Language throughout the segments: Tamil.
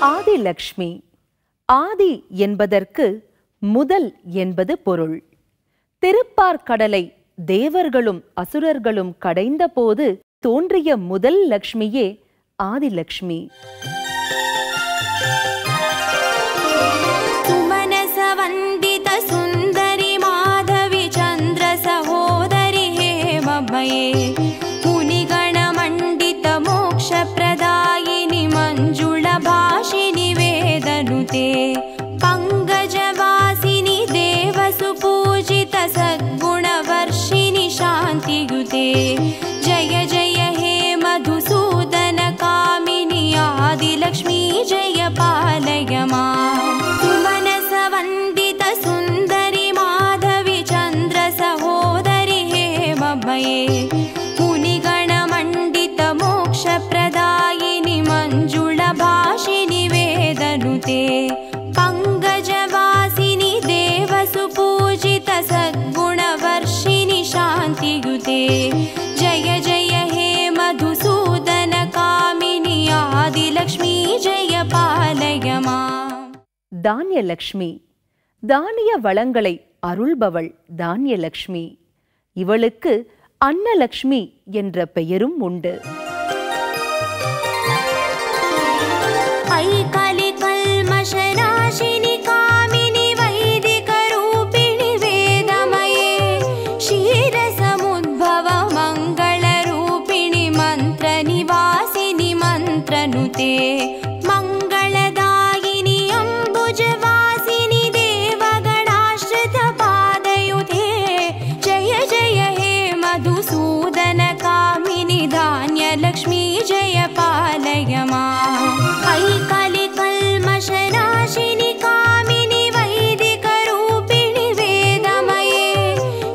ஆதிலக்ஷ்மி. ஆதி என்பதற்கு முதல் என்பது பொருள். திருப்பார்கடலை தேவர்களும் அசுரர்களும் கடைந்த போது தோன்றிய முதல் லக்ஷ்மியே ஆதிலக்ஷ்மி. சுமனசவந்தித சுந்தரி மாதவி சந்திர சகோதரி ஹேமமயே முனிகண மண்டித மோக்ஷ பிரதாயினி மஞ்சுள பாஷினி வேதனுதே பங்கஜவாசினி தேவசுபூஜித சத்குணவர்ஷினி சாந்தியுதே ஜய ஜய ஹே மதுசூதன காமினி ஆதிலக்ஷ்மி ஜய பாலய மாம். சுமனசவந்தித சுந்தரி மாதவி சந்திர சகோதரி ஹேமமயே முனிகண மண்டித மோக்ஷ பிரதாயினி மஞ்சுள பாஷினி வேதனுதே பங்கஜவாசினி தேவசுபூஜித சத்குணவர்ஷினி சாந்தியுதே ஜய ஜய ஹே மதுசூதன காமினி ஆதிலக்ஷ்மி ஜய பாலய மாம். தானியலக்ஷ்மி. தானிய வளங்களை அருள்பவள் தானியலக்ஷ்மி. இவளுக்கு அன்னலக்ஷ்மி என்ற பெயரும் உண்டு. ஐகலி கல்மஷநாசினி காமினி வைதிக ரூபிணி வேதமயே க்ஷீரசமுத்பவ மங்கள ரூபிணி மந்திர நிவாசினி மந்திரனுதே மங்களதாயினி அம்புஜவாசினி தேவகணாஸ்ருத பாதயுதே ஜய ஜய ஹே மதுசூதன காமினி தானியலக்ஷ்மி ஜய பாலய மாம். ஐகலி கல்மஷநாசினி காமினி வைதிக ரூபிணி வேதமயே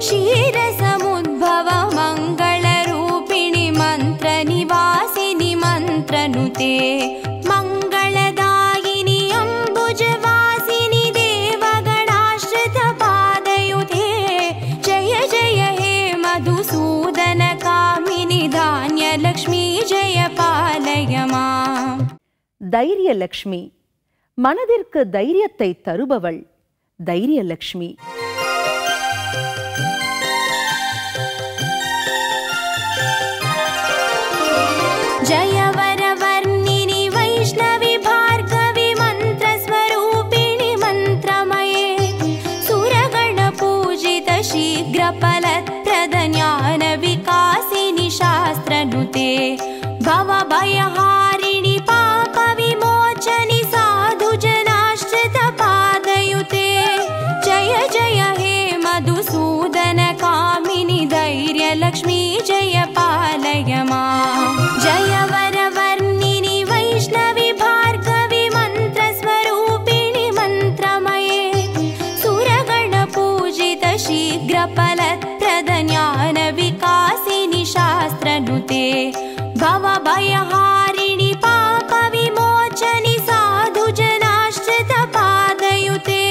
க்ஷீரசமுத்பவ மங்கள ரூபிணி மந்திர நிவாசினி மந்திரனுதே மங்களதாயினி அம்புஜவாசினி தேவகணாஸ்ருத பாதயுதே ஜய ஜய ஹே மதுசூதன காமினி தானியலக்ஷ்மி ஜய பாலய மாம். தைரியலக்ஷ்மி. மனதிற்கு தைரியத்தை தருபவள் தைரியலக்ஷ்மி. जय वरवर्णिनि वैष्णवी भार्गवी मन्त्रस्वरूपिणि मन्त्रमये सुरगण पूजित शीघ्रफलप्रद ज्ञान विकासिनि शास्त्रनुते भवभयहारिणि पाप विमोचनि साधु जनाश्रित पादयुते जय जय हे मधुसूदन कामिनि धैर्यलक्ष्मी जय पालय माम्. जय वरवर्णिनि वैष्णवी भार्गवी मन्त्रस्वरूपिणि मन्त्रमये सुरगण पूजित शीघ्रफलप्रद ज्ञान विकासिनि शास्त्रनुते भवभयहारिणि पाप विमोचनि साधु जनाश्रित पादयुते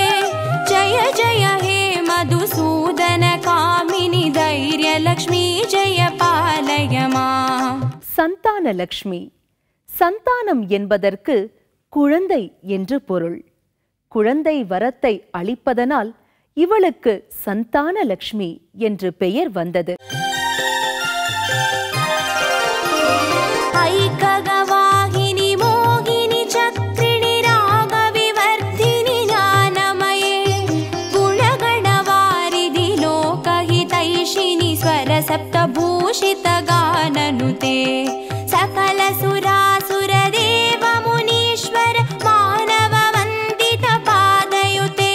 जय जय हे मधुसूदन कामिनि धैर्यलक्ष्मी जय पालय माम्. சந்தானலக்ஷ்மி. சந்தானம் என்பதற்கு குழந்தை என்று பொருள். குழந்தை வரத்தை அளிப்பதனால் இவளுக்கு சந்தானலக்ஷ்மி என்று பெயர் வந்தது. ஐககவாகினி மோகினி சக்ரிணி ராகவிவர்த்தினி ஞானமயே குணகணவாரிதி லோகஹிதைஷினி ஸ்வரசப்தபூஷித கானனுதே सकल सुरासुर देव मुनीश्वर मानव वन्दित पादयुते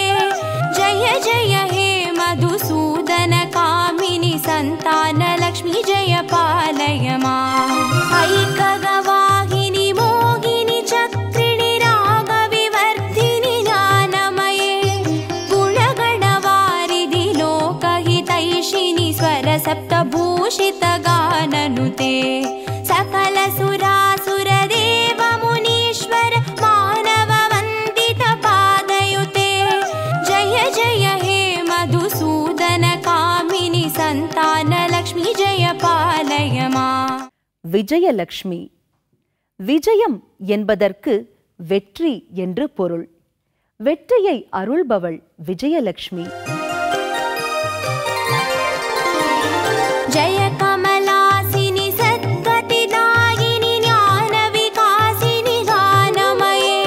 जय जय हे मधुसूदन कामिनि सन्तानलक्ष्मी जय पालय माम्. ऐकगवाहिनि मोहिनि चक्रिणि रागविवर्धिनि ज्ञानमये गुणगणवारिधि लोकहितैषिनि स्वरसप्तभूषित गाननुते सकल सुरासुर देव मुनीश्वर मानव वन्दित पादयुते जय जय हे मधुसूदन कामिनि सन्तानलक्ष्मी जय पालय माम्. விஜயலக்ஷ்மி. விஜயம் என்பதற்கு வெற்றி என்று பொருள். வெற்றியை அருள்பவள் விஜயலட்சுமி. जय कमलासिनि सद्गतिदायिनि ज्ञान विकासिनि गानमये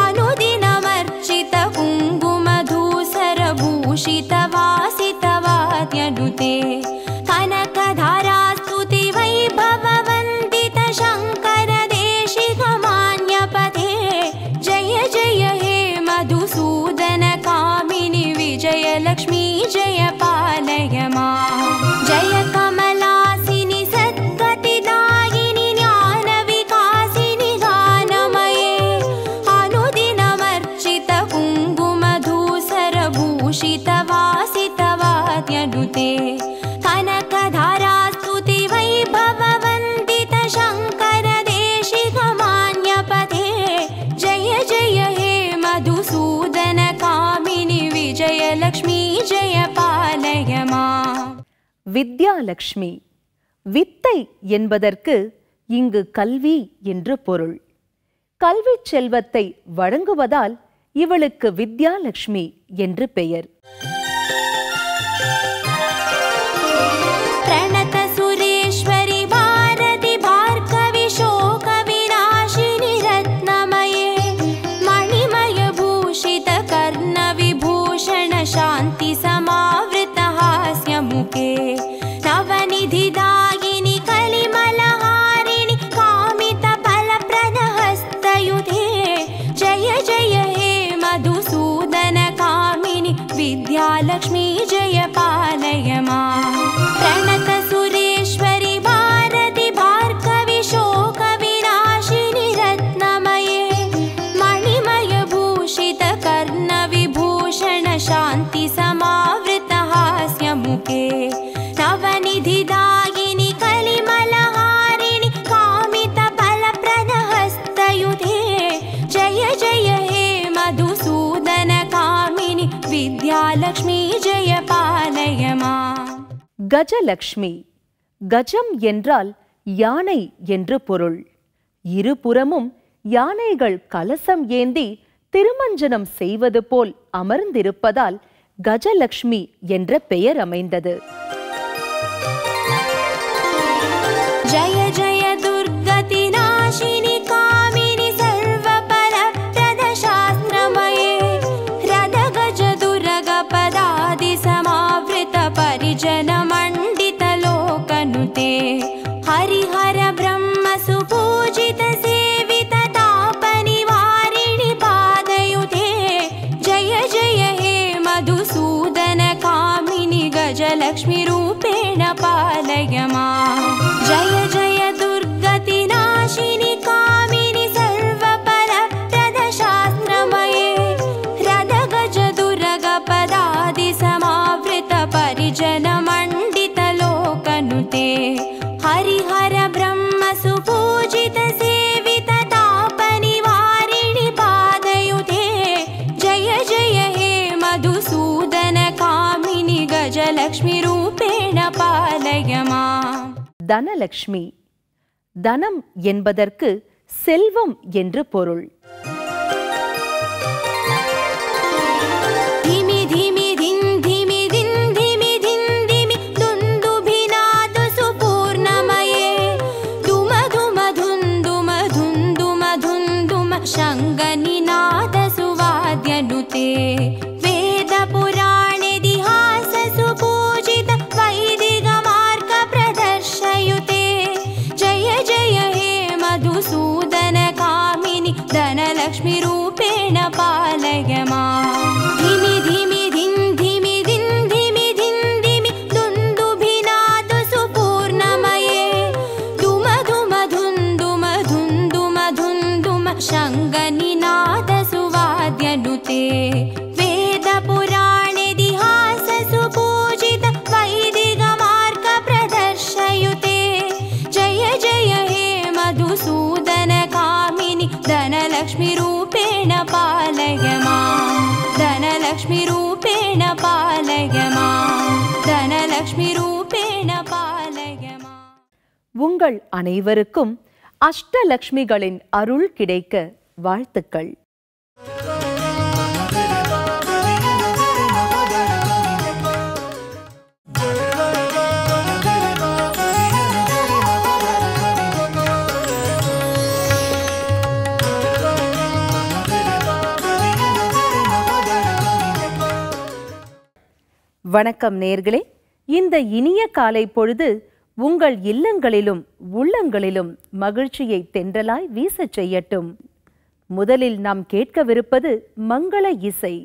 अनुदिनमर्चित कुङ्कुमधूसर भूषित वासितवाद्यनुते कनकधारास्तुति वैभववन्दित शङ्कर देशिक मान्यपते जय जय हे मधुसूदन कामिनि विजयलक्ष्मी जय पालय माम्. जय कमलासिनि सद्गतिदायिनि ज्ञान विकासिनि गानमये अनुदिनमर्चित कुङ्कुमधूसर भूषित वासितवाद्यनुते कनकधारास्तुति वैभववन्दित शङ्कर देशिक मान्यपते जय जय हे मधुसूदन कामिनि विजयलक्ष्मी जय पालय माम्. வித்யாலட்சுமி. வித்தை என்பதற்கு இங்கு கல்வி என்று பொருள். கல்வி செல்வத்தை வழங்குவதால் இவளுக்கு வித்யாலட்சுமி என்று பெயர். प्रणत सुरेश्वरि भारति भार्गवि शोक विनाशिनि रत्नमये मणिमय भूषित कर्ण विभूषण शान्ति समावृत हास्य मुखे नवनिधिदायिनि कलिमलहारिणि कामित फलप्रद हस्तयुधे जय जय हे मधुसूदन कामिनि विद्यालक्ष्मी जय पालय माम्. प्रणत सुरेश्वरि भारति भार्गवि शोक विनाशिनि रत्नमये मणिमय भूषित कर्ण विभूषण शान्ति समावृत हास्य मुखे नवनिधिदायिनि कलिमलहारिणि कामित फलप्रद हस्तयुधे जय जय हे मधुसूदन कामिनि विद्यालक्ष्मी जय पालय माम्. கஜலட்சுமி. கஜம் என்றால் யானை என்று பொருள். இருபுறமும் யானைகள் கலசம் ஏந்தி திருமஞ்சனம் செய்வது போல் அமர்ந்திருப்பதால் கஜலட்சுமி என்ற பெயர் அமைந்தது. जय जय दुर्गति नाशिनि कामिनि सर्वफलप्रद शास्त्रमये रदगज दुर्ग पदादि समावृत परिजन मण्डित लोकनुते हरिहर ब्रह्म सुपूजित सेवित तापनिवारिणि पादयुते जय जय हे मधुसूदन कामिनि गजलक्ष्मी रूपेण पालय माम्. जय जय दुर्गति नाशिनि कामिनि सर्वफलप्रद शास्त्रमये रदगज दुर्ग पदादि समावृत परिजन मण्डित लोकनुते हरिहर ब्रह्म सुपूजित सेवित तापनिवारिणि पादयुते जय जय हे मधुसूदन कामिनि गजलक्ष्मी रूपेण पालय माम्. தனலட்சுமி. தனம் என்பதற்கு செல்வம் என்று பொருள். धिमि धिमि धिन् धिमि धिन् धिमि धिन् धिमि दुन्दुभिनाद सुपूर्णमये धुम धुम धुन् धुम धुन् धुम धुन् धुम शङ्गनिनाद सुवाद्यनुते वेद पुराणेतिहास सुपूजित वैदिक मार्ग प्रदर्शयुते जय जय हे मधुसूदन कामिनि धनलक्ष्मी रूपेण पालय माम्. धिमि धिमि धिन् धिमि धिन् धिमि धिन् धिमि दुन्दुभिनाद सुपूर्णमये धुम धुम धुन् धुम धुन् धुम धुन् धुम शङ्गनिनाद सुवाद्यनुते वेद पुराणेतिहास सुपूजित वैदिक मार्ग प्रदर्शयुते जय जय हे मधुसूदन कामिनि धनलक्ष्मी रूपेण पालय माम्. धनलक्ष्मी रूपेण पालय माम्. धनलक्ष्मी रूपेण पालय माम्. உங்கள் அனைவருக்கும் அஷ்டலக்ஷ்மிகளின் அருள் கிடைக்க வாழ்த்துக்கள். வணக்கம் நேயர்களே. இந்த இனிய காலை பொழுது உங்கள் இல்லங்களிலும் உள்ளங்களிலும் மகிழ்ச்சியை தென்றலாய் வீசச் செய்யட்டும். முதலில் நாம் கேட்கவிருப்பது மங்கள இசை.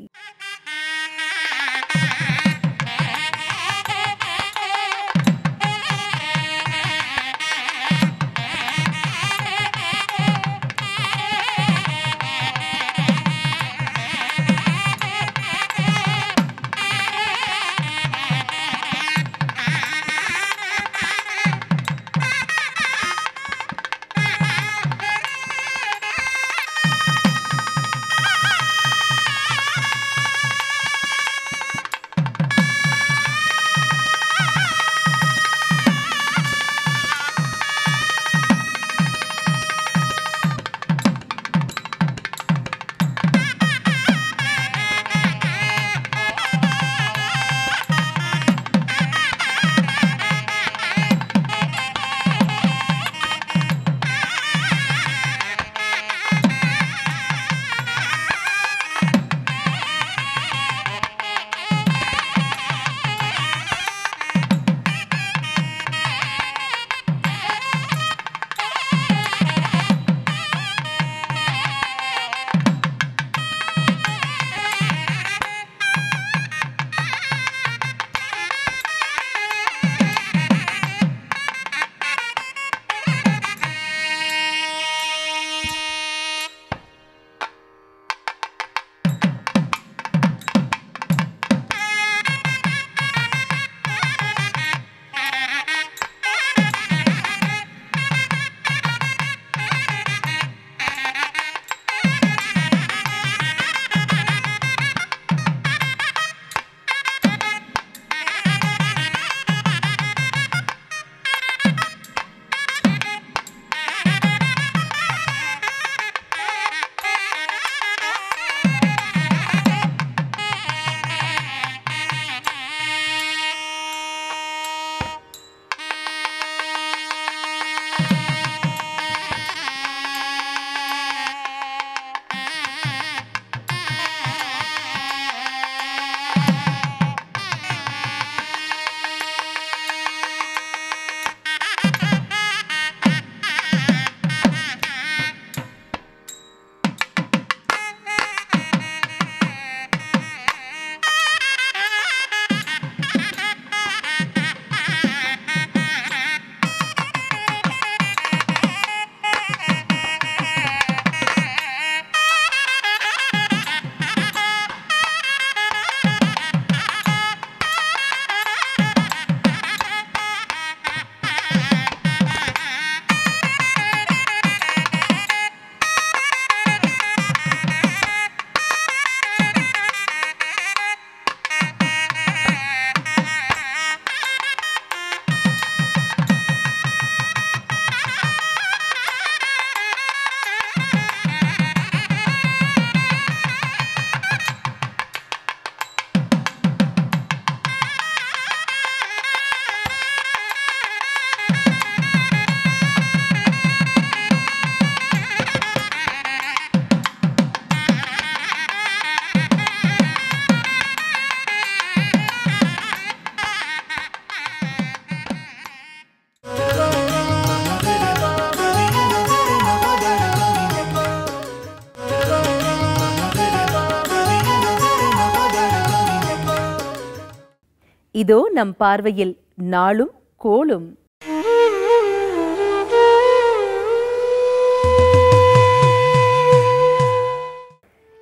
இதோ நம் பார்வையில் நாளும் கோளும்.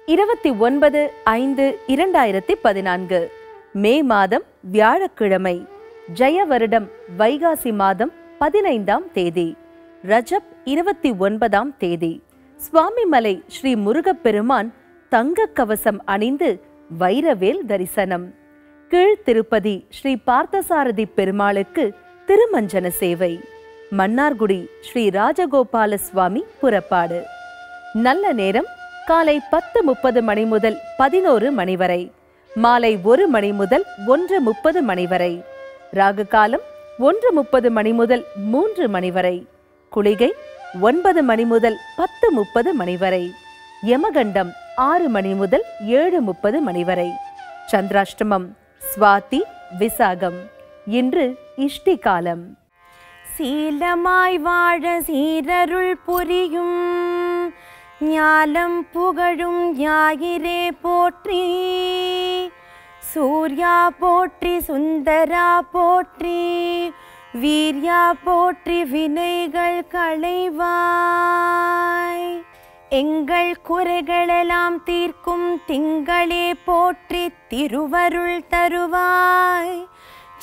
இருபத்தி 9/5/2014 மே மாதம் வியாழக்கிழமை, ஜெய வருடம் வைகாசி மாதம் 15ஆம் தேதி, ரஜப் 29ஆம் தேதி. சுவாமிமலை ஸ்ரீ முருகப்பெருமான் தங்க கவசம் அணிந்து வைரவேல் தரிசனம். கீழ் திருப்பதி ஸ்ரீ பார்த்தசாரதி பெருமாளுக்கு திருமஞ்சன சேவை. மன்னார்குடி ஸ்ரீ ராஜகோபால சுவாமி புறப்பாடு. நல்ல நேரம் காலை 10:30 மணி முதல் 11 மணி வரை, மாலை 1 மணி முதல் 1:30 மணி வரை. ராகு காலம் 1:30 மணி முதல் 3 மணி வரை. குளிகை 9 மணி முதல் 10:30 மணி வரை. யமகண்டம் 6 மணி முதல் 7:30 மணி வரை. சந்திராஷ்டமம் சுவாதி விசாகம். இன்று இஷ்டி காலம். சீலமாய் வாழ சீரருள் புரியும் ஞாலம் புகழும் ஞாயிறே போற்றி. சூர்யா போற்றி, சுந்தரா போற்றி, வீர்யா போற்றி, வினைகள் களைவாய். எங்கள் குறைகளெல்லாம் தீர்க்கும் திங்களே போற்றி, திருவருள் தருவாய்.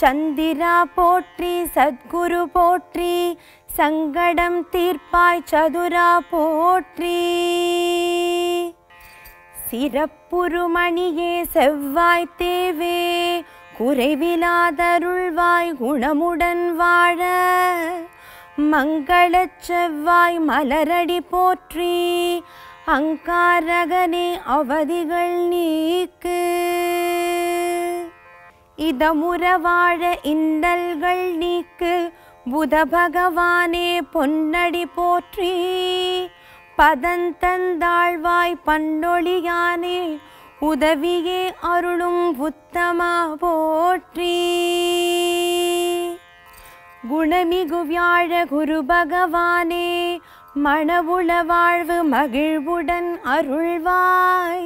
சந்திரா போற்றி, சத்குரு போற்றி, சங்கடம் தீர்ப்பாய் சதுரா போற்றி. சிறப்புருமணியே செவ்வாய் தேவே, குறைவிலாதருள்வாய் குணமுடன் வாழ. மங்களச் செவ்வாய் மலரடி போற்றி, அங்காரகனே அவதிகள் நீக்கு. இதமுற வாழ இன்னல்கள் நீக்கு, புத பகவானே பொன்னடி போற்றி. பதந்தந்தாழ்வாய் பண்டொழியானே, உதவியே அருளும் உத்தமா போற்றி. குணமிகு வியாழ குரு பகவானே, மணவுள வாழ்வு மகிழ்வுடன் அருள்வாய்.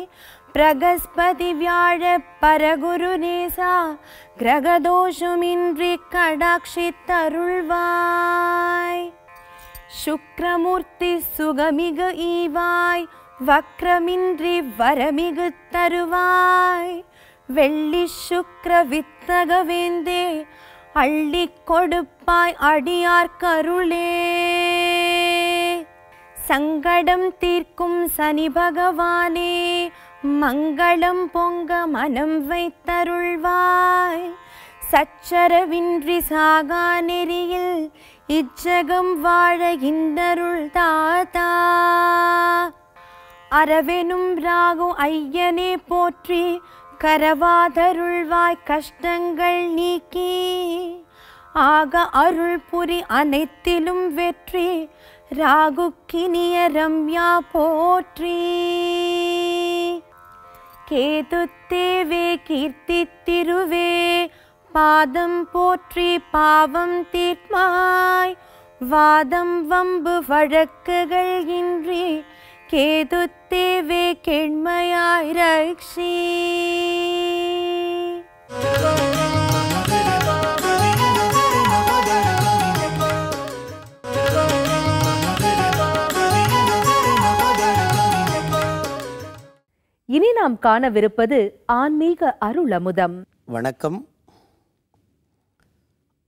பிரகஸ்பதி வியாழ பரகுரு நேசா, கிரகதோஷமின்றி கடாட்சித்தருள்வாய். சுக்ரமூர்த்தி சுகமிகு ஈவாய், வக்ரமின்றி வரமிகு தருவாய். வெள்ளி சுக்ர வித்தகவேந்தே, அள்ளி கொடுப்பாய் அடியார்க்கருளே. சங்கடம் தீர்க்கும் சனி பகவானே, மங்களம் பொங்க மனம் வைத்தருள்வாய். சச்சரவின்றி சாகா நெறியில் இச்சகம் வாழ இந்தருள் தாத்தா. அரவெனும் ராகு ஐயனே போற்றி, கரவாதருள்வாய் கஷ்டங்கள் நீக்கி. ஆக அருள் புரி அனைத்திலும் வெற்றி, ராகுக்கினிய ரம்யா போற்றி. கேது தேவே கீர்த்தி திருவே, பாதம் போற்றி பாவம் தீர்ப்பாய். வாதம் வம்பு வழக்குகள் இன்றி, கேது தேவே கெண்மையாய் ரக்ஷி. இனி நாம் காணவிருப்பது ஆன்மீக அருளமுதம். வணக்கம்.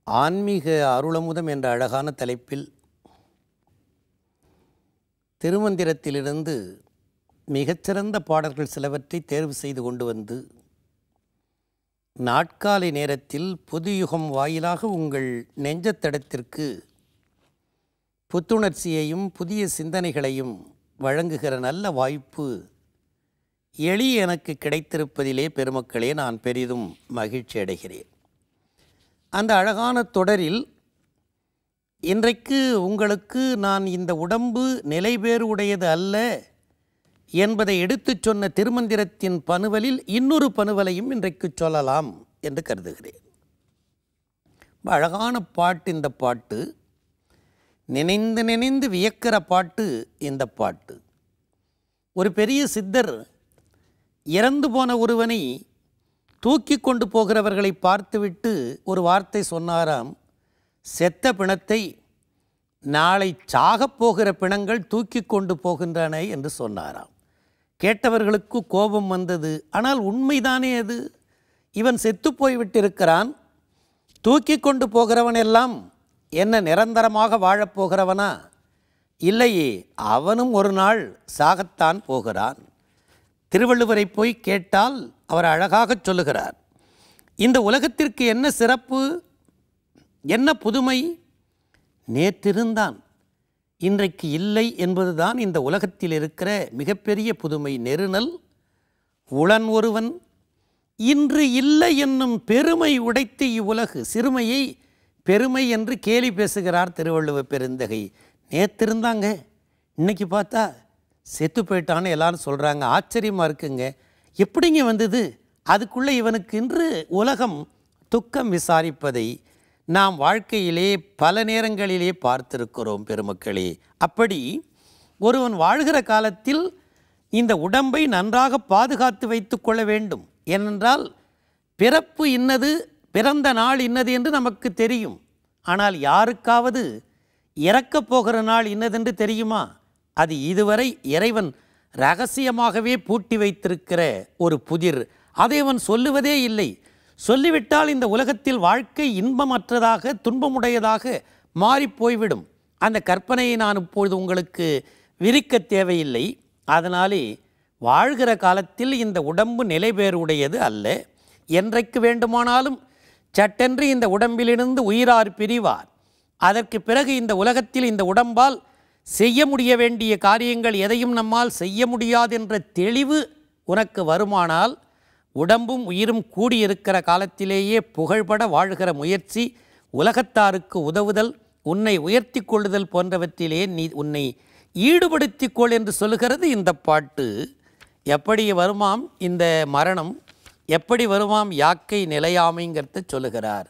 ஆன்மீக அருளமுதம் என்ற அழகான தலைப்பில் திருமந்திரத்திலிருந்து மிகச்சிறந்த பாடல்கள் சிலவற்றை தேர்வு செய்து கொண்டு வந்து நாட்காலை நேரத்தில் புதுயுகம் வாயிலாக உங்கள் நெஞ்சத்தடத்திற்கு புத்துணர்ச்சியையும் புதிய சிந்தனைகளையும் வழங்குகிற நல்ல வாய்ப்பு எளிய எனக்கு கிடைத்திருப்பதிலே பெருமக்களே நான் பெரிதும் மகிழ்ச்சி அடைகிறேன். அந்த அழகான தொடரில் இன்றைக்கு உங்களுக்கு நான் இந்த உடம்பு நிலைபேறு உடையது அல்ல என்பதை எடுத்துச் சொன்ன திருமந்திரத்தின் பனுவலில் இன்னொரு பனுவலையும் இன்றைக்கு சொல்லலாம் என்று கருதுகிறேன். அழகான பாட்டு இந்த பாட்டு, நினைந்து நினைந்து வியக்கிற பாட்டு இந்த பாட்டு. ஒரு பெரிய சித்தர் இறந்து போன ஒருவனை தூக்கி கொண்டு போகிறவர்களை பார்த்துவிட்டு ஒரு வார்த்தை சொன்னாராம், செத்த பிணத்தை நாளை சாகப் போகிற பிணங்கள் தூக்கி கொண்டு போகின்றன என்று சொன்னாராம். கேட்டவர்களுக்கு கோபம் வந்தது. ஆனால் உண்மைதானே அது? இவன் செத்து போய்விட்டிருக்கிறான், தூக்கி கொண்டு போகிறவன் எல்லாம் என்ன நிரந்தரமாக வாழப்போகிறவனா? இல்லையே, அவனும் ஒரு நாள் சாகத்தான் போகிறான். திருவள்ளுவரை போய் கேட்டால் அவர் அழகாக சொல்லுகிறார், இந்த உலகத்திற்கு என்ன சிறப்பு, என்ன புதுமை? நேற்றிருந்தான், இன்றைக்கு இல்லை என்பதுதான் இந்த உலகத்தில் இருக்கிற மிகப்பெரிய புதுமை. நெருநல் உளன் ஒருவன் இன்று இல்லை என்னும் பெருமை உடைத்து இவ்வுலகு. சிறுமையை பெருமை என்று கேலி பேசுகிறார் திருவள்ளுவ பெருந்தகை. நேற்று இருந்தாங்க, இன்னைக்கு பார்த்தா செத்து போயிட்டான்னு எல்லாரும் சொல்கிறாங்க. ஆச்சரியமாக இருக்குங்க, எப்படிங்க வந்தது? அதுக்குள்ளே இவனுக்கு இன்று உலகம் துக்கம் விசாரிப்பதை நாம் வாழ்க்கையிலே பல நேரங்களிலே பார்த்திருக்கிறோம் பெருமக்களே. அப்படி ஒருவன் வாழ்கிற காலத்தில் இந்த உடம்பை நன்றாக பாதுகாத்து வைத்து கொள்ள வேண்டும். ஏனென்றால் பிறப்பு இன்னது, பிறந்த நாள் இன்னது என்று நமக்கு தெரியும். ஆனால் யாருக்காவது இறக்கப் போகிற நாள் இன்னதென்று தெரியுமா? அது இதுவரை இறைவன் இரகசியமாகவே பூட்டி வைத்திருக்கிற ஒரு புதிர். அதை அவன் சொல்லுவதே இல்லை. சொல்லிவிட்டால் இந்த உலகத்தில் வாழ்க்கை இன்பமற்றதாக துன்பமுடையதாக மாறிப்போய்விடும். அந்த கற்பனையை நான் இப்பொழுது உங்களுக்கு விரிக்க தேவையில்லை. அதனாலே வாழ்கிற காலத்தில் இந்த உடம்பு நிலைபேறுடையது அல்ல. என்றைக்கு வேண்டுமானாலும் சட்டென்று இந்த உடம்பிலிருந்து உயிரார் பிரிவார். அதற்கு பிறகு இந்த உலகத்தில் இந்த உடம்பால் செய்ய முடிய வேண்டிய காரியங்கள் எதையும் நம்மால் செய்ய முடியாது என்ற தெளிவு உனக்கு வருமானால், உடம்பும் உயிரும் கூடியிருக்கிற காலத்திலேயே புகழ்பட வாழ்கிற முயற்சி, உலகத்தாருக்கு உதவுதல், உன்னை உயர்த்தி கொள்ளுதல் போன்றவற்றிலே நீ உன்னை ஈடுபடுத்திக்கொள் என்று சொல்லுகிறது இந்த பாட்டு. எப்படி வருமாம் இந்த மரணம், எப்படி வருமாம் யாக்கை நிலையாமைங்கிறத சொல்லுகிறார்.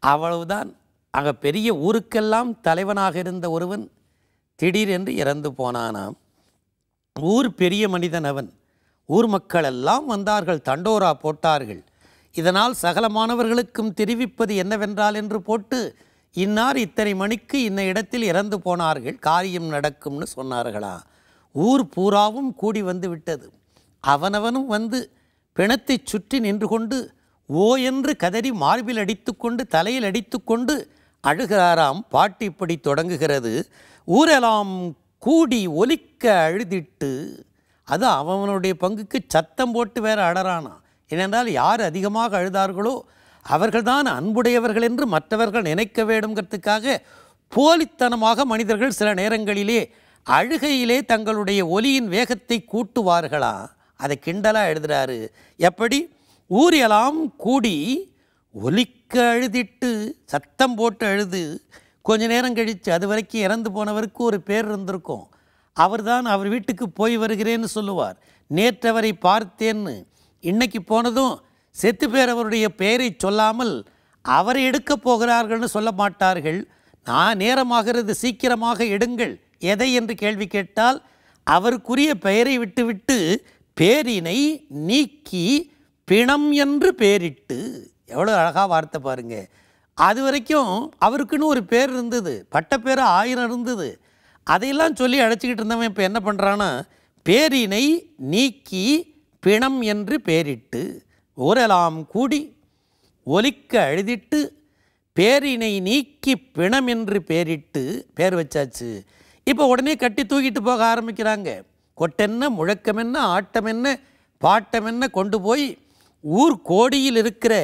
அவ்வளவுதான். அங்கே பெரிய ஊருக்கெல்லாம் தலைவனாக இருந்த ஒருவன் திடீரென்று இறந்து போனானாம். ஊர் பெரிய மனிதன் அவன். ஊர் மக்கள் எல்லாம் வந்தார்கள், தண்டோரா போட்டார்கள். இதனால் சகலமானவர்களுக்கும் தெரிவிப்பது என்னவென்றால் என்று போட்டு, இன்னார் இத்தனை மணிக்கு இன்ன இடத்தில் இறந்து போனார்கள், காரியம் நடக்கும்னு சொன்னார்களா. ஊர் பூராவும் கூடி வந்து விட்டது. அவனவனும் வந்து பிணத்தை சுற்றி நின்று கொண்டு ஓ என்று கதறி மார்பில் அடித்து கொண்டு தலையில் அடித்து கொண்டு அழுகிறாராம். பாட்டு இப்படி தொடங்குகிறது. ஊரெல்லாம் கூடி ஒலிக்க அழுதிட்டு, அது அவனுடைய பங்குக்கு சத்தம் போட்டு வேற அழறானா. ஏனென்றால் யார் அதிகமாக அழுதார்களோ அவர்கள்தான் அன்புடையவர்கள் என்று மற்றவர்கள் நினைக்க வேண்டும்ங்கிறதுக்காக போலித்தனமாக மனிதர்கள் சில நேரங்களிலே அழுகையிலே தங்களுடைய ஒலியின் வேகத்தை கூட்டுவார்களா. அதை கிண்டலாக எழுதுகிறாரு. எப்படி? ஊரெல்லாம் கூடி ஒலிக்க அழுதிட்டு, சத்தம் போட்டு அழுது. கொஞ்ச நேரம் கழித்து, அது வரைக்கும் இறந்து போனவருக்கு ஒரு பேர் இருந்திருக்கும். அவர்தான் அவர் வீட்டுக்கு போய் வருகிறேன்னு சொல்லுவார். நேற்றவரை பார்த்தேன்னு. இன்னைக்கு போனதும் செத்து பேர் அவருடைய பெயரை சொல்லாமல் அவரை எடுக்கப் போகிறார்கள்னு சொல்ல மாட்டார்கள். நான் நேரமாகிறது, சீக்கிரமாக எடுங்கள். எதை என்று கேள்வி கேட்டால் அவருக்குரிய பெயரை விட்டுவிட்டு பேரினை நீக்கி பிணம் என்று பேரிட்டு. எவ்வளோ அழகாக வார்த்தை பாருங்க. அது வரைக்கும் அவருக்குன்னு ஒரு பேர் இருந்தது, பட்டப்பேர் 1000 இருந்தது. அதையெல்லாம் சொல்லி அழைச்சிக்கிட்டு இருந்தவன் இப்போ என்ன பண்ணுறான்னா, பேரினை நீக்கி பிணம் என்று பேரிட்டு. ஊரெல்லாம் கூடி ஒலிக்க அழுதிட்டு பேரினை நீக்கி பிணம் என்று பேரிட்டு பேர் வச்சாச்சு. இப்போ உடனே கட்டி தூக்கிட்டு போக ஆரம்பிக்கிறாங்க. கொட்டென்ன முழக்கம் என்ன ஆட்டம் என்ன பாட்டம் என்ன கொண்டு போய் ஊர் கோடியில் இருக்கிற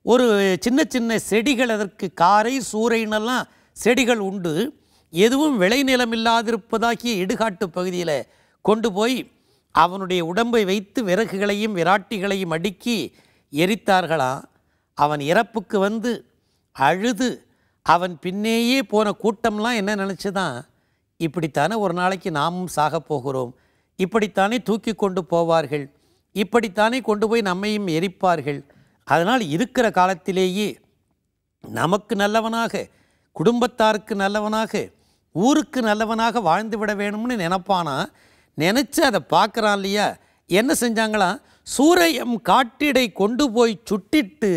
ஒரு சின்ன சின்ன செடிகள், அதற்கு காரை சூறைனெல்லாம் செடிகள் உண்டு, எதுவும் விளைநிலம் இல்லாதிருப்பதாகிய இடுகாட்டு பகுதியில் கொண்டு போய் அவனுடைய உடம்பை வைத்து விறகுகளையும் விராட்டிகளையும் அடுக்கி எரித்தார்களாம். அவன் இறப்புக்கு வந்து அழுது அவன் பின்னேயே போன கூட்டம்லாம் என்ன நினச்சிதான், இப்படித்தானே ஒரு நாளைக்கு நாமும் சாக போகிறோம், இப்படித்தானே தூக்கி கொண்டு போவார்கள், இப்படித்தானே கொண்டு போய் நம்மையும் எரிப்பார்கள். அதனால் இருக்கிற காலத்திலேயே நமக்கு நல்லவனாக, குடும்பத்தாருக்கு நல்லவனாக, ஊருக்கு நல்லவனாக வாழ்ந்துவிட வேணும்னு நினைப்பானா. நினச்சி அதை பார்க்குறான் இல்லையா. என்ன செஞ்சாங்களாம், சூரையம் காட்டிடை கொண்டு போய் சுட்டிட்டு,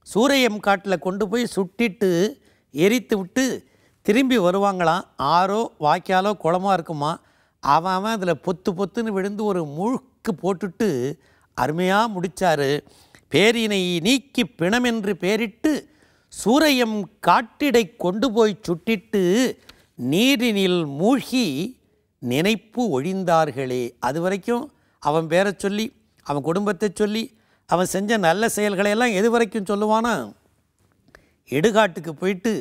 சூரையம் காட்டில் கொண்டு போய் சுட்டிட்டு எரித்து விட்டு திரும்பி வருவாங்களாம். ஆறோ வாய்க்காலோ குளமாக இருக்குமா, அவன் அதில் பொத்து பொத்துன்னு விழுந்து ஒரு முழுக்கு போட்டுட்டு அருமையாக முடித்தார். பேரினை நீக்கி பிணமென்று பேரிட்டு சூரையம் காட்டிடை கொண்டு போய் சுட்டிட்டு நீரினில் மூழ்கி நினைப்பு ஒழிந்தார்களே. அது வரைக்கும் அவன் பேரை சொல்லி, அவன் குடும்பத்தை சொல்லி, அவன் செஞ்ச நல்ல செயல்களையெல்லாம் எது வரைக்கும் சொல்லுவானா, இடுகாட்டுக்கு போயிட்டு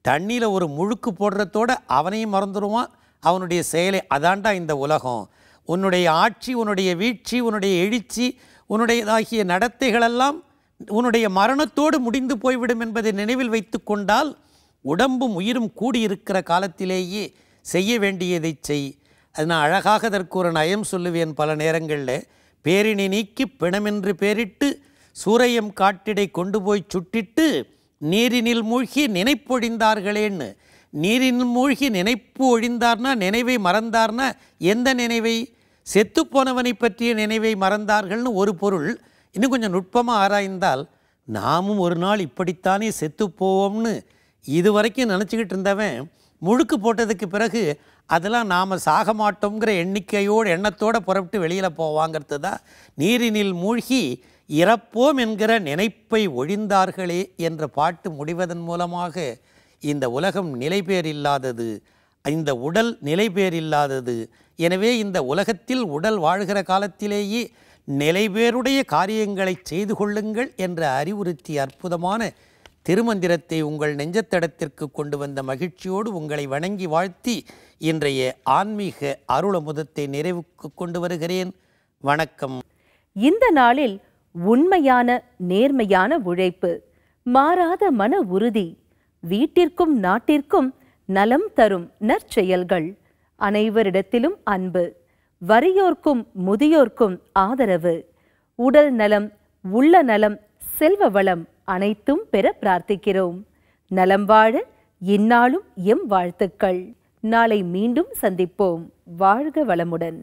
தண்ணியில் ஒரு முழுக்கு போடுறதோட அவனையும் மறந்துடுவான், அவனுடைய செயலை. அதாண்டா இந்த உலகம். உன்னுடைய ஆட்சி, உன்னுடைய வீழ்ச்சி, உன்னுடைய எழுச்சி, உன்னுடையதாகிய நடத்தைகளெல்லாம் உன்னுடைய மரணத்தோடு முடிந்து போய்விடும் என்பதை நினைவில் வைத்து கொண்டால் உடம்பும் உயிரும் கூடியிருக்கிற காலத்திலேயே செய்ய வேண்டியதை செய். அது நான் அழகாக அதற்கு ஒரு நயம் சொல்லுவேன் பல நேரங்களில். பேரினை நீக்கி பிணமென்று பேரிட்டு சூரையம் காட்டிடை கொண்டு போய் சுட்டிட்டு நீரினில் மூழ்கி நினைப்பொழிந்தார்களேன்னு. நீரினில் மூழ்கி நினைப்பு ஒழிந்தார்னா, நினைவை மறந்தார்னா எந்த நினைவை? செத்துப்போனவனை பற்றிய நினைவை மறந்தார்கள்னு ஒரு பொருள். இன்னும் கொஞ்சம் நுட்பமாக ஆராய்ந்தால் நாமும் ஒரு நாள் இப்படித்தானே செத்துப்போவோம்னு இதுவரைக்கும் நினச்சிக்கிட்டு இருந்தவன் முழுக்கு போட்டதுக்கு பிறகு அதெல்லாம் நாம் சாக மாட்டோங்கிற எண்ணத்தோடு புறப்பட்டு வெளியில் போவாங்கிறது தான். நீரினில் மூழ்கி இறப்போம் என்கிற நினைப்பை ஒழிந்தார்களே என்ற பாட்டு முடிவதன் மூலமாக இந்த உலகம் நிலைபேர் இல்லாதது, இந்த உடல் நிலைபேர் இல்லாதது. எனவே இந்த உலகத்தில் உடல் வாழ்கிற காலத்திலேயே நிலைபேருடைய காரியங்களை செய்து கொள்ளுங்கள் என்ற அறிவுறுத்திய அற்புதமான திருமந்திரத்தை உங்கள் நெஞ்சத்தடத்திற்கு கொண்டு வந்த மகிழ்ச்சியோடு உங்களை வணங்கி வாழ்த்தி இன்றைய ஆன்மீக அருளமுதத்தை நிறைவுக்கு கொண்டு வருகிறேன். வணக்கம். இந்த நாளில் உண்மையான நேர்மையான உழைப்பு, மாறாத மன உறுதி, வீட்டிற்கும் நாட்டிற்கும் நலம் தரும் நற்செயல்கள், அனைவரிடத்திலும் அன்பு, வறியோர்க்கும் முதியோர்க்கும் ஆதரவு, உடல் நலம், உள்ள நலம், செல்வ வளம் அனைத்தும் பெற பிரார்த்திக்கிறோம். நலம் வாழ இந்நாளும் எம் வாழ்த்துக்கள். நாளை மீண்டும் சந்திப்போம். வாழ்க வளமுடன்.